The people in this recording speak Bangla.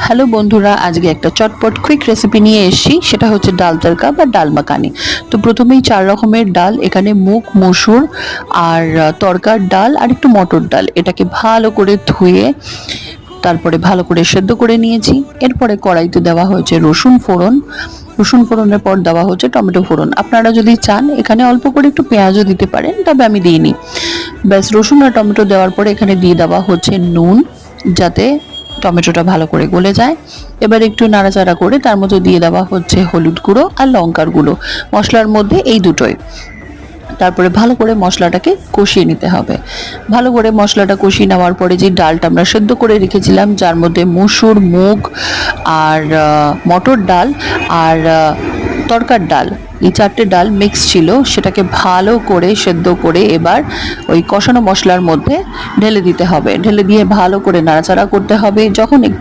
হ্যালো বন্ধুরা, আজকে একটা চটপট কুইক রেসিপি নিয়ে এসেছি। সেটা হচ্ছে ডাল তড়কা বা ডাল মাখানি। তো প্রথমেই 4 রকমের ডাল, এখানে মুগ, মসুর আর তড়কার ডাল আর একটু মটর ডাল, এটাকে ভালো করে ধুয়ে তারপরে ভালো করে সেদ্ধ করে নিয়েছি। এরপরে কড়াইতে দেওয়া হয়েছে রসুন ফোড়ন, রসুন ফোড়নের পর দেওয়া হচ্ছে টমেটো ফোড়ন। আপনারা যদি চান এখানে অল্প করে একটু পেঁয়াজও দিতে পারেন, তবে আমি দিইনি। ব্যাস, রসুন আর টমেটো দেওয়ার পরে এখানে দিয়ে দেওয়া হচ্ছে নুন, যাতে টমেটোটা ভালো করে গলে যায়। এবার একটু নাড়াচাড়া করে তার মধ্যে দিয়ে দেওয়া হচ্ছে হলুদ গুঁড়ো আর লঙ্কার গুঁড়ো, মশলার মধ্যে এই দুটোই। তারপরে ভালো করে মশলাটাকে কষিয়ে নিতে হবে। ভালো করে মশলাটা কষিয়ে নেওয়ার পরে যে ডালটা আমরা সেদ্ধ করে রেখেছিলাম, যার মধ্যে মসুর, মুগ আর মটর ডাল আর তড়কার ডাল, এই 4টে ডাল মিক্স ছিল, সেটাকে ভালো করে সেদ্ধ করে এবার ওই কষানো মশলার মধ্যে ঢেলে দিতে হবে। ঢেলে দিয়ে ভালো করে নাড়াচাড়া করতে হবে। যখন একটু